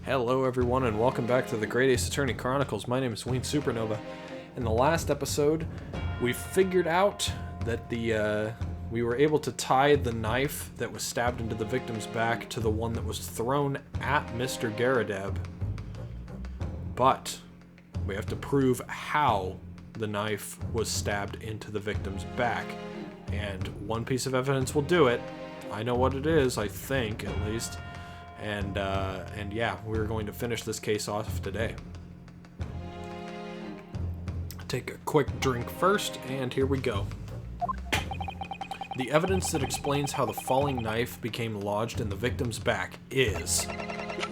Hello everyone and welcome back to the Great Ace Attorney Chronicles. My name is Wayne Supernova. In the last episode, we figured out that we were able to tie the knife that was stabbed into the victim's back to the one that was thrown at Mr. Garadeb. But we have to prove how the knife was stabbed into the victim's back. And one piece of evidence will do it. I know what it is, I think, at least. And yeah, we're going to finish this case off today. Take a quick drink first, and here we go. The evidence that explains how the falling knife became lodged in the victim's back is,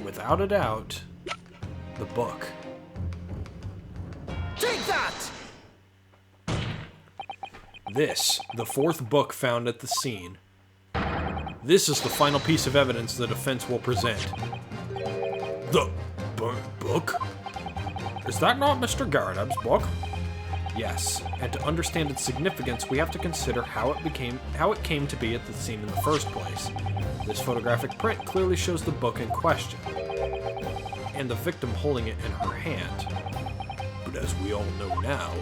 without a doubt, the book. Take that! This, the fourth book found at the scene. This is the final piece of evidence the defense will present. The book? Is that not Mr. Garadeb's book? Yes, and to understand its significance, we have to consider how it came to be at the scene in the first place. This photographic print clearly shows the book in question, and the victim holding it in her hand. But as we all know now,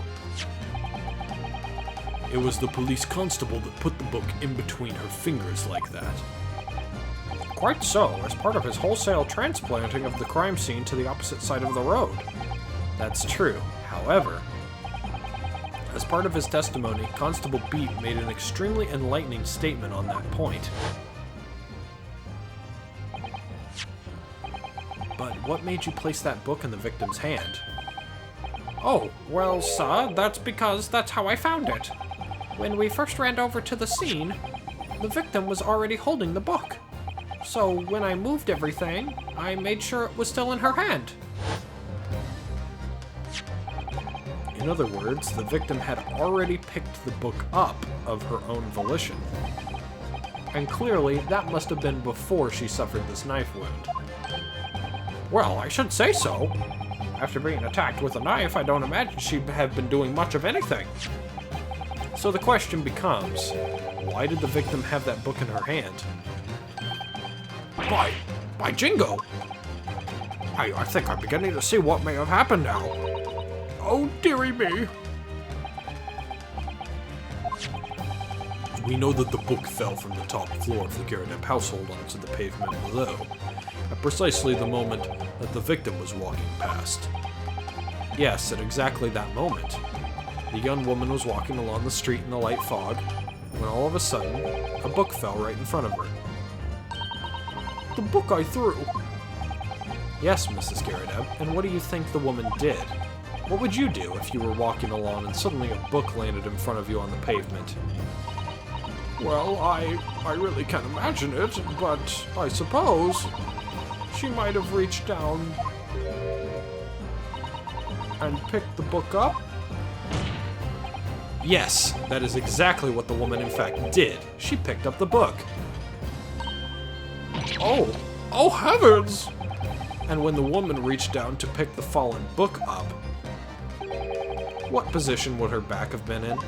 it was the police constable that put the book in between her fingers like that. Quite so, as part of his wholesale transplanting of the crime scene to the opposite side of the road. That's true. However, as part of his testimony, Constable Beat made an extremely enlightening statement on that point. But what made you place that book in the victim's hand? Oh, well, sir, that's because that's how I found it. When we first ran over to the scene, the victim was already holding the book. So when I moved everything, I made sure it was still in her hand. In other words, the victim had already picked the book up of her own volition. And clearly, that must have been before she suffered this knife wound. Well, I should say so. After being attacked with a knife, I don't imagine she'd have been doing much of anything. So the question becomes, why did the victim have that book in her hand? By jingo! I think I'm beginning to see what may have happened now. Oh, dearie me. We know that the book fell from the top floor of the Garadeb household onto the pavement below, at precisely the moment that the victim was walking past. Yes, at exactly that moment. The young woman was walking along the street in the light fog, when all of a sudden, a book fell right in front of her. The book I threw. Yes, Mrs. Garadeb, and what do you think the woman did? What would you do if you were walking along and suddenly a book landed in front of you on the pavement? Well, I really can't imagine it, but I suppose she might have reached down and picked the book up. Yes, that is exactly what the woman in fact did. She picked up the book. Oh heavens! And when the woman reached down to pick the fallen book up, what position would her back have been in?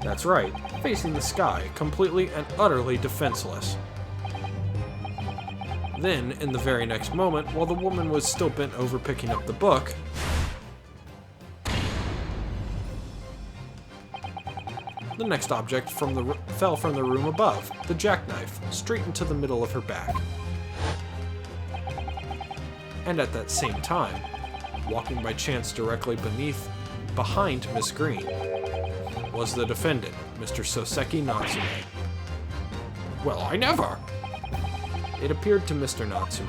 That's right, facing the sky, completely and utterly defenseless. Then, in the very next moment, while the woman was still bent over picking up the book, the next object fell from the room above, the jackknife, straight into the middle of her back. And at that same time, walking by chance directly behind Miss Green, was the defendant, Mr. Soseki Natsume. Well, I never! It appeared to Mr. Natsume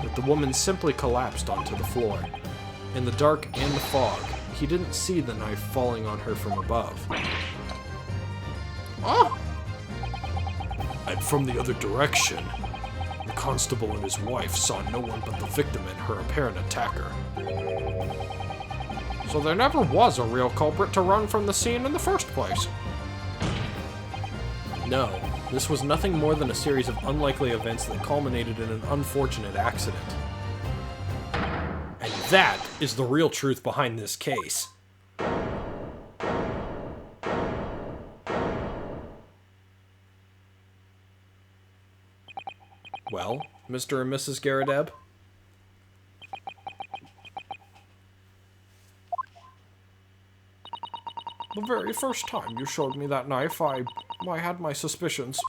that the woman simply collapsed onto the floor. In the dark and the fog, he didn't see the knife falling on her from above. Oh! And from the other direction, the constable and his wife saw no one but the victim and her apparent attacker. So there never was a real culprit to run from the scene in the first place. No, this was nothing more than a series of unlikely events that culminated in an unfortunate accident. And that is the real truth behind this case. Well, Mr. and Mrs. Garadeb? The very first time you showed me that knife, I had my suspicions.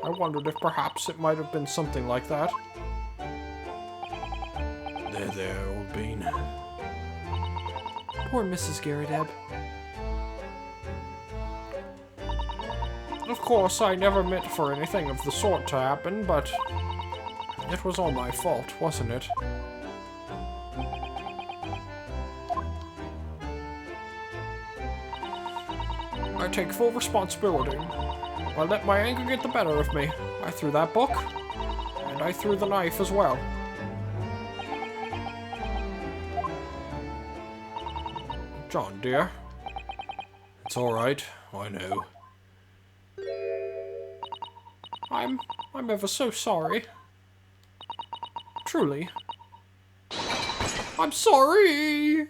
I wondered if perhaps it might have been something like that. There, old bean. Poor Mrs. Garadeb. Of course, I never meant for anything of the sort to happen, but it was all my fault, wasn't it? I take full responsibility. I let my anger get the better of me. I threw that book, and I threw the knife as well. John, dear. It's all right. I know. I'm ever so sorry. Truly. I'm sorry!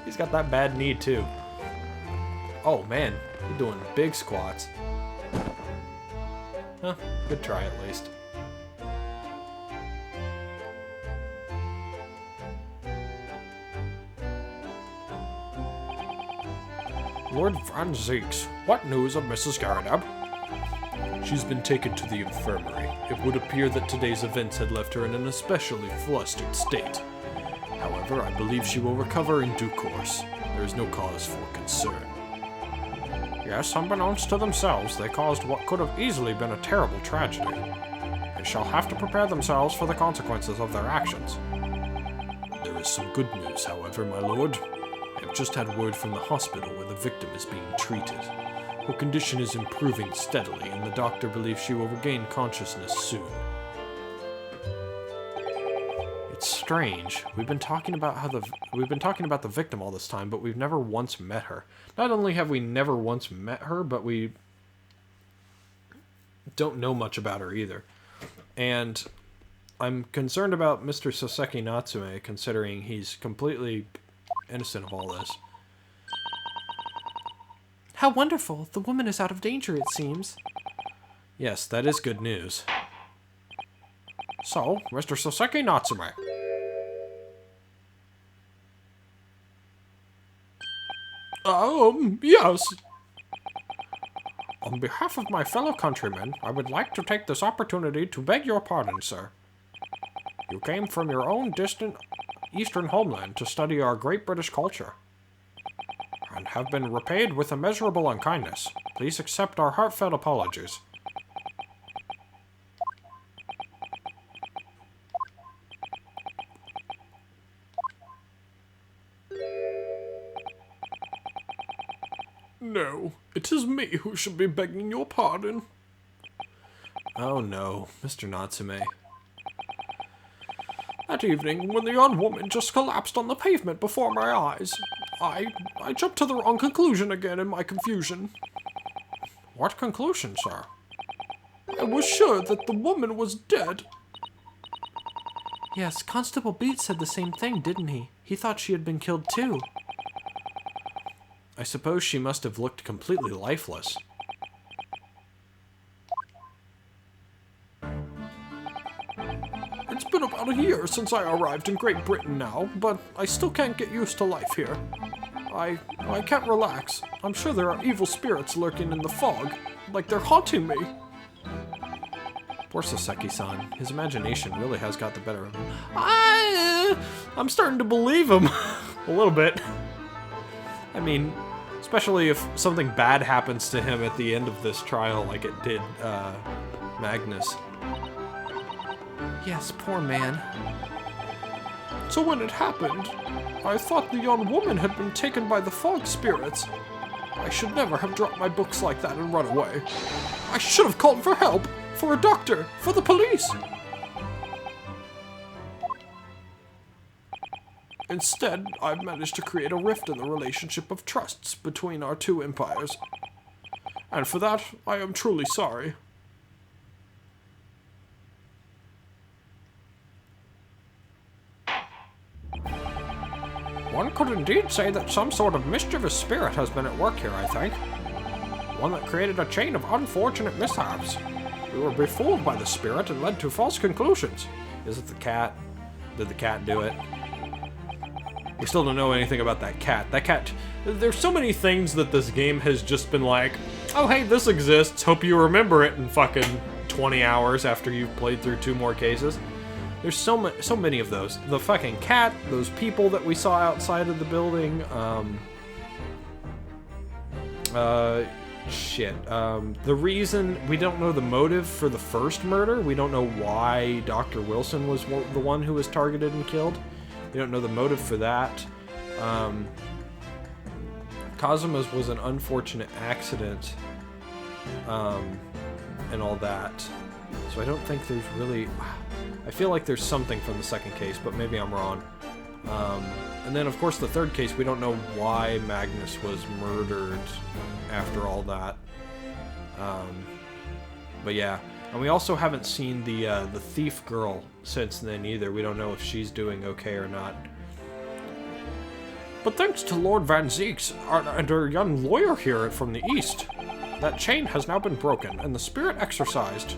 He's got that bad knee, too. Oh, man. You're doing big squats. Huh. Good try, at least. Lord Van Zeeks, what news of Mrs. Garadeb? She's been taken to the infirmary. It would appear that today's events had left her in an especially flustered state. However, I believe she will recover in due course. There is no cause for concern. Yes, unbeknownst to themselves, they caused what could have easily been a terrible tragedy. They shall have to prepare themselves for the consequences of their actions. There is some good news, however, my lord. I have just had word from the hospital where the victim is being treated. Her condition is improving steadily, and the doctor believes she will regain consciousness soon. It's strange. We've been talking about the victim all this time, but we've never once met her. Not only have we never once met her, but we don't know much about her either. And I'm concerned about Mr. Soseki Natsume, considering he's completely innocent of all this. How wonderful! The woman is out of danger, it seems. Yes, that is good news. So, Mr. Soseki Natsume. Yes. On behalf of my fellow countrymen, I would like to take this opportunity to beg your pardon, sir. You came from your own distant eastern homeland to study our great British culture, and have been repaid with immeasurable unkindness. Please accept our heartfelt apologies. No, it is me who should be begging your pardon. Oh no, Mr. Natsume. That evening, when the young woman just collapsed on the pavement before my eyes, I jumped to the wrong conclusion again in my confusion. What conclusion, sir? I was sure that the woman was dead. Yes, Constable Beat said the same thing, didn't he? He thought she had been killed too. I suppose she must have looked completely lifeless. It's been about a year since I arrived in Great Britain now, but I still can't get used to life here. I can't relax. I'm sure there are evil spirits lurking in the fog, like they're haunting me. Poor Soseki-san. His imagination really has got the better of him. I'm starting to believe him. A little bit. I mean, especially if something bad happens to him at the end of this trial like it did Magnus. Yes, poor man. So when it happened, I thought the young woman had been taken by the fog spirits. I should never have dropped my books like that and run away. I should have called for help, for a doctor, for the police. Instead, I've managed to create a rift in the relationship of trusts between our two empires. And for that, I am truly sorry. One could indeed say that some sort of mischievous spirit has been at work here, I think. One that created a chain of unfortunate mishaps. We were befooled by the spirit and led to false conclusions. Is it the cat? Did the cat do it? We still don't know anything about that cat. That cat... There's so many things that this game has just been like, oh, hey, this exists. Hope you remember it in fucking 20 hours after you've played through 2 more cases. There's so many of those. The fucking cat, those people that we saw outside of the building, the reason we don't know the motive for the first murder. We don't know why Dr. Wilson was the one who was targeted and killed. We don't know the motive for that. Kazuma's was an unfortunate accident, and all that. So I don't think there's really... I feel like there's something from the second case, but maybe I'm wrong. And then, of course, the third case, we don't know why Magnus was murdered after all that. But yeah, and we also haven't seen the thief girl since then either. We don't know if she's doing okay or not. But thanks to Lord Van Zeeks and our young lawyer here from the east, that chain has now been broken and the spirit exorcised.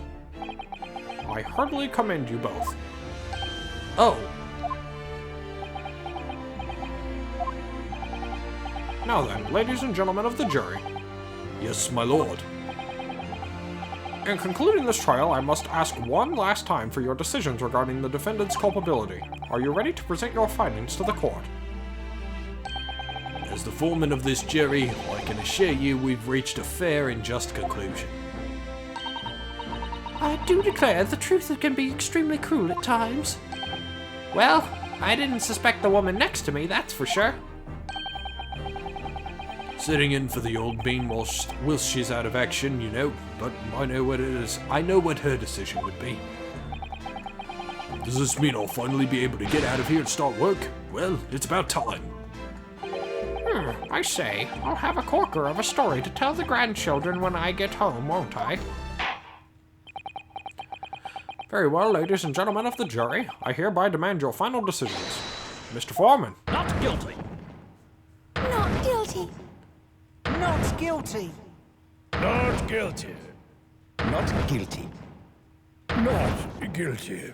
I heartily commend you both. Oh. Now then, ladies and gentlemen of the jury. Yes, my lord. In concluding this trial, I must ask one last time for your decisions regarding the defendant's culpability. Are you ready to present your findings to the court? As the foreman of this jury, I can assure you we've reached a fair and just conclusion. I do declare the truth can be extremely cruel at times. Well, I didn't suspect the woman next to me, that's for sure. Sitting in for the old bean whilst she's out of action, you know, but I know what it is. I know what her decision would be. Does this mean I'll finally be able to get out of here and start work? Well, it's about time. I say, I'll have a corker of a story to tell the grandchildren when I get home, won't I? Very well, ladies and gentlemen of the jury, I hereby demand your final decisions. Mr. Foreman. Not guilty. Not guilty. Not guilty. Not guilty. Not guilty. Not guilty.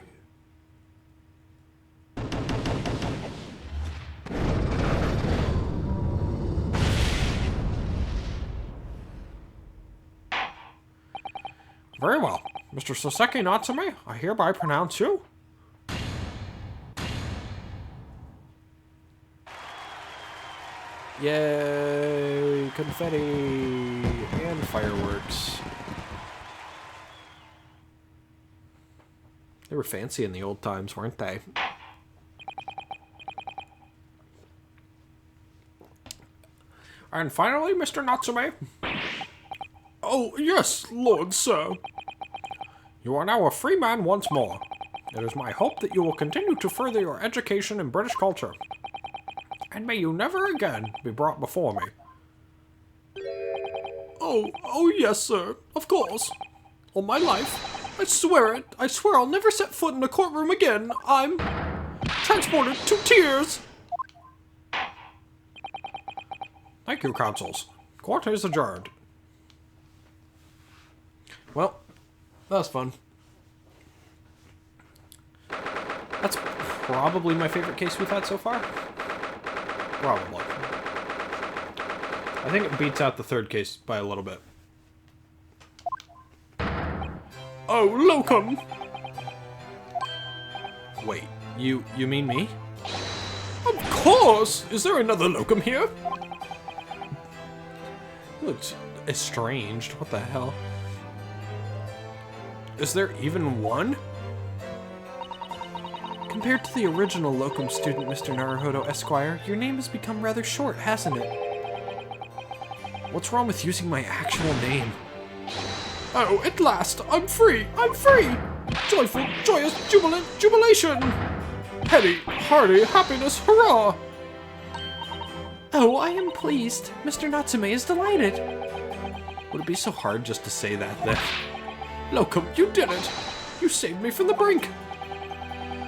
Very well. Mr. Soseki Natsume, I hereby pronounce you... Yay! Confetti and fireworks. They were fancy in the old times, weren't they? And finally, Mr. Natsume. Oh, yes, Lord Sir. You are now a free man once more. It is my hope that you will continue to further your education in British culture. And may you never again be brought before me. Oh, yes, sir. Of course. All my life. I swear it. I swear I'll never set foot in a courtroom again. I'm transported to tears. Thank you, counsels. Court is adjourned. Well, that was fun. That's probably my favorite case we've had so far. Probably. I think it beats out the third case by a little bit. Oh, locum! Wait, you mean me? Of course! Is there another locum here? Looks estranged. What the hell? Is there even one? Compared to the original locum student, Mr. Naruhodo Esquire, your name has become rather short, hasn't it? What's wrong with using my actual name? Oh, at last! I'm free! I'm free! Joyful, joyous, jubilant, jubilation! Heady, hearty, happiness, hurrah! Oh, I am pleased. Mr. Natsume is delighted. Would it be so hard just to say that then? Locum, you did it! You saved me from the brink!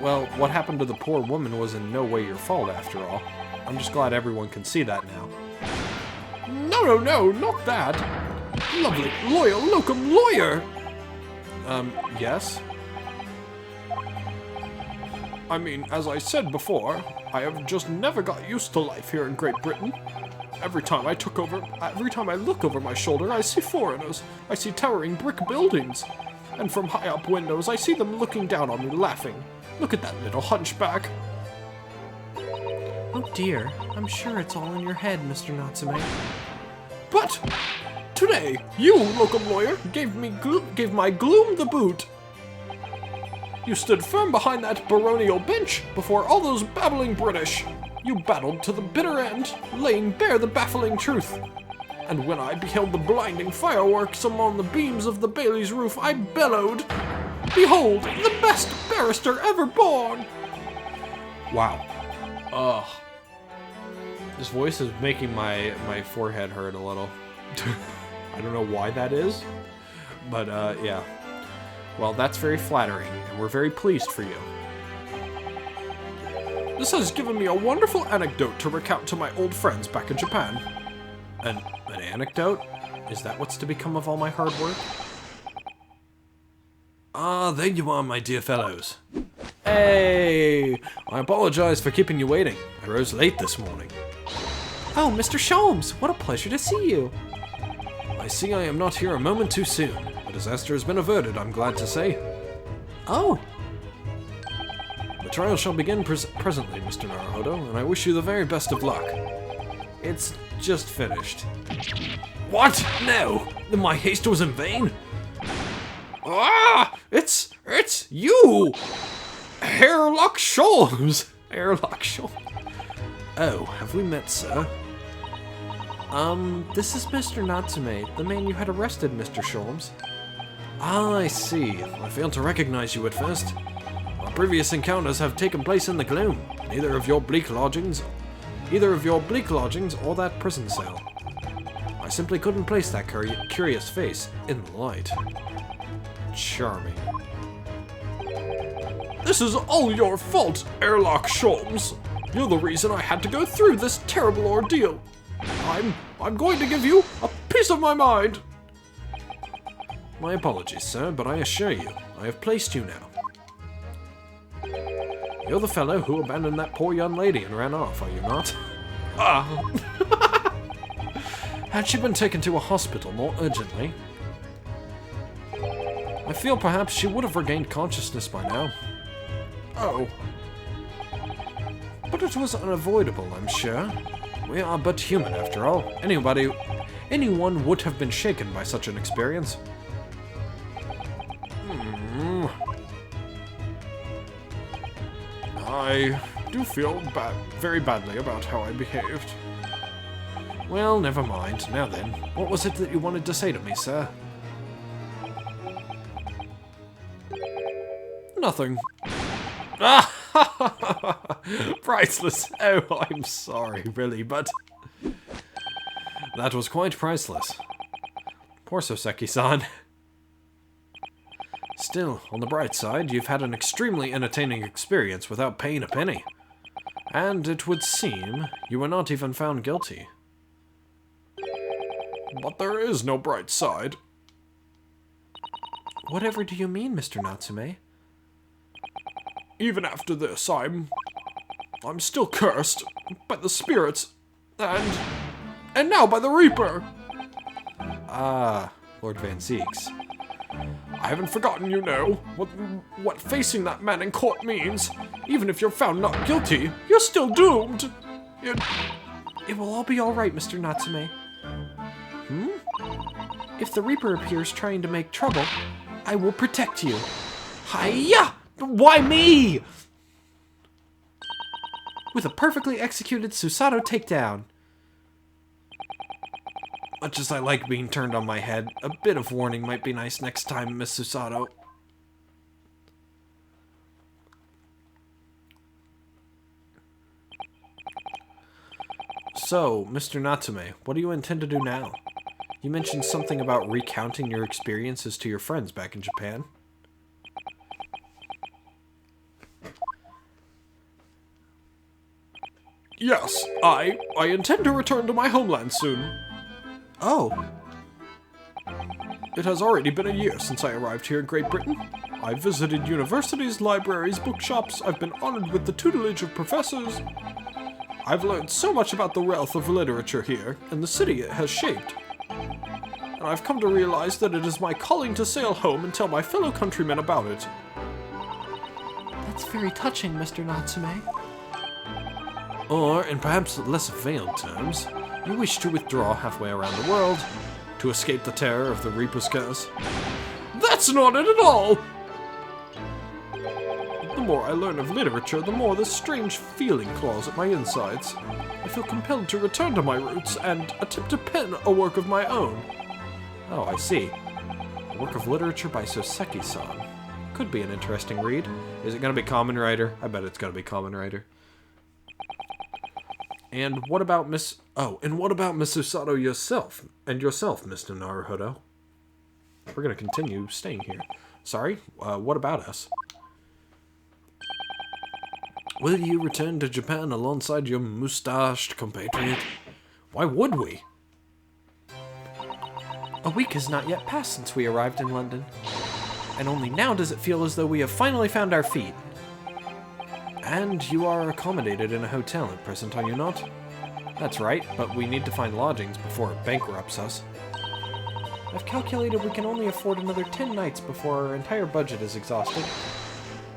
Well, what happened to the poor woman was in no way your fault, after all. I'm just glad everyone can see that now. No, not that. Lovely, loyal, locum lawyer. Yes? I mean, as I said before, I have just never got used to life here in Great Britain. Every time I look over my shoulder, I see foreigners. I see towering brick buildings. And from high up windows, I see them looking down on me, laughing. Look at that little hunchback. Oh dear, I'm sure it's all in your head, Mr. Natsume. But today, you, locum lawyer, gave my gloom the boot. You stood firm behind that baronial bench before all those babbling British. You battled to the bitter end, laying bare the baffling truth. And when I beheld the blinding fireworks among the beams of the Bailey's roof, I bellowed, "Behold, the best barrister ever born!" Wow. Ugh. This voice is making my forehead hurt a little. I don't know why that is, but yeah. Well, that's very flattering, and we're very pleased for you. This has given me a wonderful anecdote to recount to my old friends back in Japan. An anecdote? Is that what's to become of all my hard work? Ah, there you are, my dear fellows. Hey! I apologize for keeping you waiting. I rose late this morning. Oh, Mr. Sholmes, what a pleasure to see you. I see I am not here a moment too soon. The disaster has been averted, I'm glad to say. Oh, The trial shall begin presently, Mr. Naruhodo, and I wish you the very best of luck. It's just finished. What? No! Then my haste was in vain? Ah! It's you! Hairlock Sholmes! Airlock Shoal. Oh, have we met, sir? this is Mr. Natsume, the man you had arrested, Mr. Sholmes. Ah, I see. I failed to recognize you at first. Our previous encounters have taken place in the gloom. Either of your bleak lodgings or that prison cell. I simply couldn't place that curious face in the light. Charming. This is all your fault, Airlock Sholmes. You're the reason I had to go through this terrible ordeal. I'm going to give you a piece of my mind. My apologies, sir, but I assure you, I have placed you now. You're the fellow who abandoned that poor young lady and ran off, are you not? Ah. Had she been taken to a hospital more urgently, I feel perhaps she would have regained consciousness by now. Oh. But it was unavoidable, I'm sure. We are but human, after all. Anyone would have been shaken by such an experience. I do feel very badly about how I behaved. Well, never mind. Now then, what was it that you wanted to say to me, sir? Nothing. Priceless. Oh, I'm sorry, really, but that was quite priceless. Poor Soseki-san. Still, on the bright side, you've had an extremely entertaining experience without paying a penny. And it would seem you were not even found guilty. But there is no bright side. Whatever do you mean, Mr. Natsume? Even after this, I'm still cursed by the spirits and now by the Reaper. Ah, Lord Van Zeeks. I haven't forgotten, you know, what facing that man in court means. Even if you're found not guilty, you're still doomed. It will all be alright, Mr. Natsume. If the Reaper appears trying to make trouble, I will protect you. Hiya! Why me? With a perfectly executed Susato takedown. Much as I like being turned on my head, a bit of warning might be nice next time, Miss Susato. So, Mr. Natsume, what do you intend to do now? You mentioned something about recounting your experiences to your friends back in Japan. Yes, I intend to return to my homeland soon. Oh, It has already been a year since I arrived here in Great Britain. I've visited universities, libraries, bookshops. I've been honored with the tutelage of professors. I've learned so much about the wealth of literature here and the city it has shaped. And I've come to realize that it is my calling to sail home and tell my fellow countrymen about it. that's very touching, Mr. Natsume. Or, in perhaps less veiled terms, you wish to withdraw halfway around the world to escape the terror of the Reaper's curse. That's not it at all! The more I learn of literature, the more this strange feeling claws at my insides. I feel compelled to return to my roots and attempt to pen a work of my own. Oh, I see. A work of literature by Soseki-san. Could be an interesting read. Is it going to be Kamen Rider? I bet it's going to be Kamen Rider. And what about Miss Usato yourself? And yourself, Mr. Naruhodo? We're going to continue staying here. Sorry, what about us? Will you return to Japan alongside your moustached compatriot? Why would we? A week has not yet passed since we arrived in London, and only now does it feel as though we have finally found our feet. And you are accommodated in a hotel at present, are you not? That's right, but we need to find lodgings before it bankrupts us. I've calculated we can only afford another 10 nights before our entire budget is exhausted.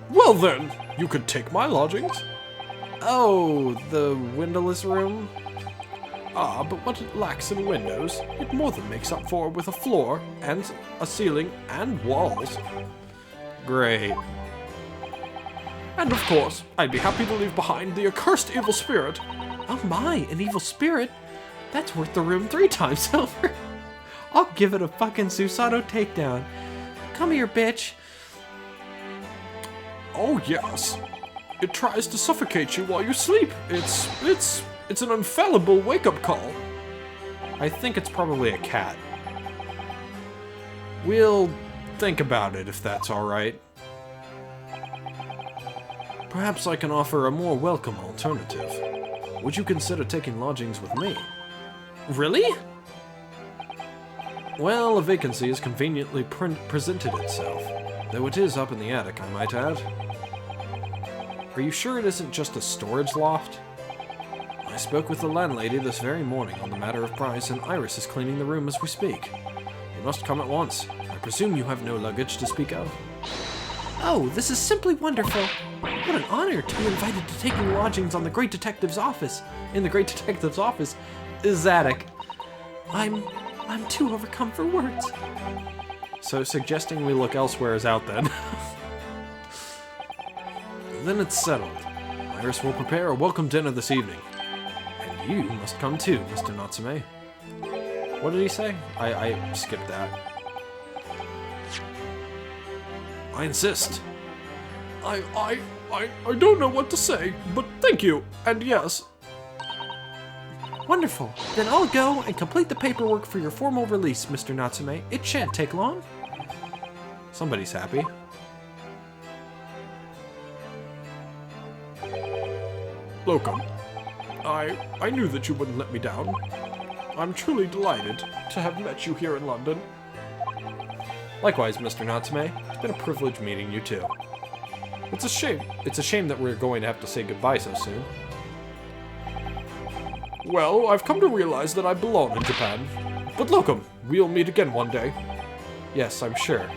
Well then, you could take my lodgings. Oh, the windowless room? Ah, but what it lacks in windows, it more than makes up for with a floor, and a ceiling, and walls. Great. And of course, I'd be happy to leave behind the accursed evil spirit. Oh my, an evil spirit? That's worth the room 3 times over. I'll give it a fucking Susato takedown. Come here, bitch. Oh yes. It tries to suffocate you while you sleep. It's an infallible wake-up call. I think it's probably a cat. We'll think about it if that's alright. Perhaps I can offer a more welcome alternative. Would you consider taking lodgings with me? Really? Well, a vacancy has conveniently presented itself, though it is up in the attic, I might add. Are you sure it isn't just a storage loft? I spoke with the landlady this very morning on the matter of price, and Iris is cleaning the room as we speak. You must come at once. I presume you have no luggage to speak of. Oh, this is simply wonderful. What an honor to be invited to taking lodgings on the Great Detective's office. In the Great Detective's office is attic. I'm too overcome for words. So suggesting we look elsewhere is out then. Then it's settled. Iris will prepare a welcome dinner this evening. And you must come too, Mr. Natsume. What did he say? I skipped that. I insist. I don't know what to say, but thank you, and yes. Wonderful. Then I'll go and complete the paperwork for your formal release, Mr. Natsume. It shan't take long. Somebody's happy. Locum, I knew that you wouldn't let me down. I'm truly delighted to have met you here in London. Likewise, Mr. Natsume. It's been a privilege meeting you too. It's a shame that we're going to have to say goodbye so soon. Well, I've come to realize that I belong in Japan. But Locum, we'll meet again one day. Yes, I'm sure.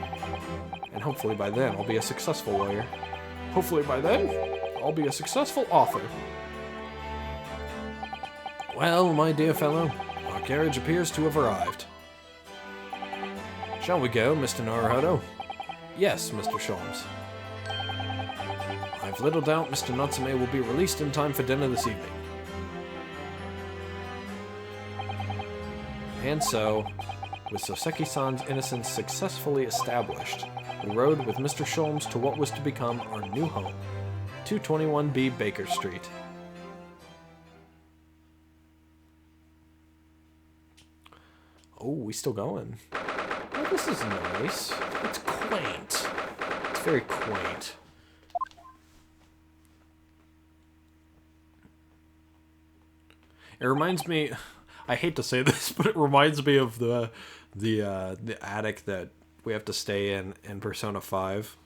And hopefully by then I'll be a successful lawyer. Hopefully by then, I'll be a successful author. Well, my dear fellow, our carriage appears to have arrived. Shall we go, Mr. Naruhodo? Yes, Mr. Sholmes. I've little doubt Mr. Natsume will be released in time for dinner this evening. And so, with Soseki-san's innocence successfully established, we rode with Mr. Sholmes to what was to become our new home, 221B Baker Street. Oh, we still going. Oh, this is nice. It's quaint. It's very quaint. It reminds me, I hate to say this, but it reminds me of the attic that we have to stay in Persona 5.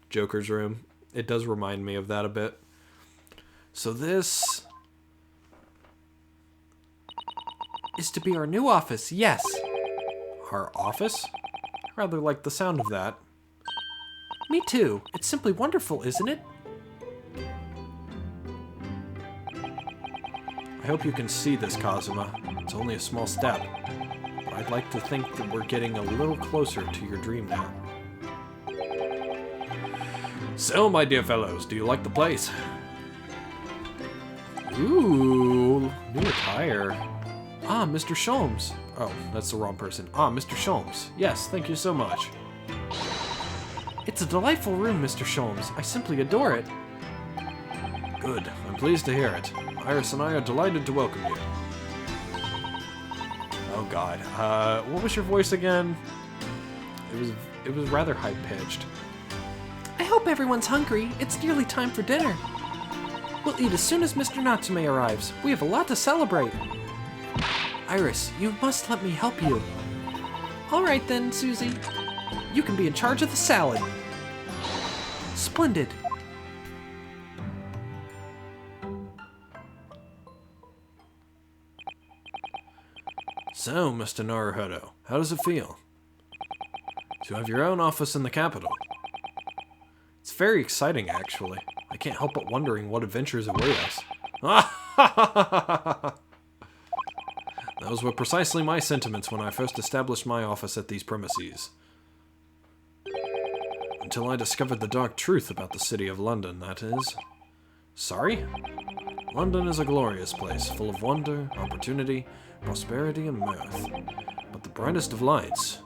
Joker's room. It does remind me of that a bit. So this Is to be our new office, yes. our office? I rather like the sound of that. Me too. It's simply wonderful, isn't it? I hope you can see this, Kazuma. It's only a small step. But I'd like to think that we're getting a little closer to your dream now. So, my dear fellows, do you like the place? Ooh, new attire. Ah, Mr. Sholmes. Oh, that's the wrong person. Ah, Mr. Sholmes. Yes, thank you so much. It's a delightful room, Mr. Sholmes. I simply adore it. Good. I'm pleased to hear it. Iris and I are delighted to welcome you. Oh God. What was your voice again? It was rather high-pitched. I hope everyone's hungry. It's nearly time for dinner. We'll eat as soon as Mr. Natsume arrives. We have a lot to celebrate. Iris, you must let me help you. All right then, Susie. You can be in charge of the salad. Splendid. So, Mr. Naruhodo, how does it feel to have your own office in the capital? It's very exciting, actually. I can't help but wondering what adventures await us. Those were precisely my sentiments when I first established my office at these premises. Until I discovered the dark truth about the city of London, that is. Sorry? London is a glorious place, full of wonder, opportunity, prosperity, and mirth. But the brightest of lights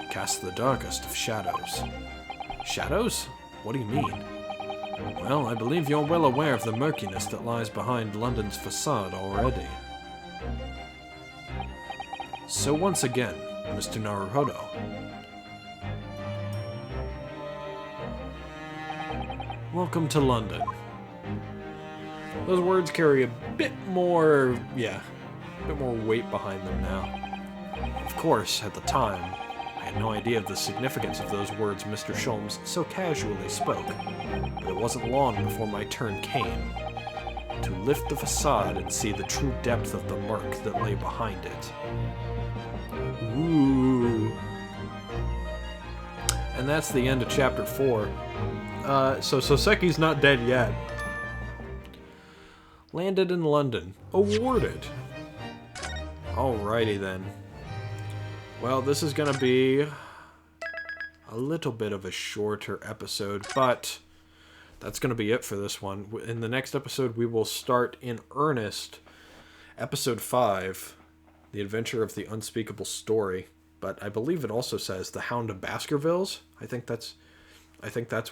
casts the darkest of shadows. Shadows? What do you mean? Well, I believe you're well aware of the murkiness that lies behind London's facade already. So once again, Mr. Naruhodo. Welcome to London. Those words carry a bit more, a bit more weight behind them now. Of course, at the time, I had no idea of the significance of those words Mr. Sholmes so casually spoke, but it wasn't long before my turn came to lift the facade and see the true depth of the murk that lay behind it. Ooh. And that's the end of chapter 4. So Soseki's not dead yet. Landed in London. Awarded. Alrighty then. Well, this is gonna be a little bit of a shorter episode, but that's gonna be it for this one. In the next episode, we will start in earnest episode 5, The Adventure of the Unspeakable Story. But I believe it also says The Hound of Baskervilles. I think that's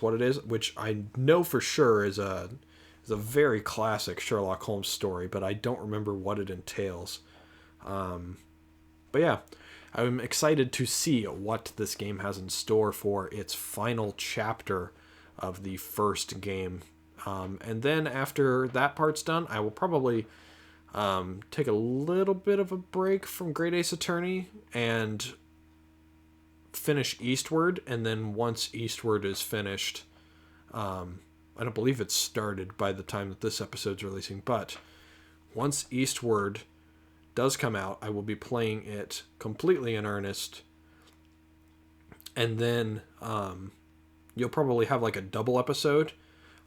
what it is, which I know for sure is a very classic Sherlock Holmes story, but I don't remember what it entails. But yeah, I'm excited to see what this game has in store for its final chapter of the first game. And then after that part's done, I will probably take a little bit of a break from Great Ace Attorney and finish Eastward. And then once Eastward is finished, I don't believe it's started by the time that this episode's releasing, but once Eastward does come out, I will be playing it completely in earnest. And then you'll probably have like a double episode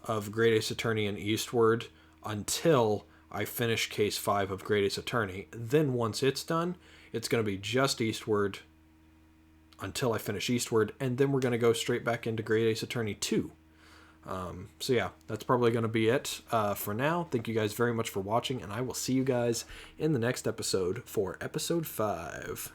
of Great Ace Attorney and Eastward until I finish Case 5 of Great Ace Attorney. Then once it's done, it's going to be just Eastward until I finish Eastward, and then we're going to go straight back into Great Ace Attorney 2. So yeah, that's probably going to be it for now. Thank you guys very much for watching, and I will see you guys in the next episode for episode 5.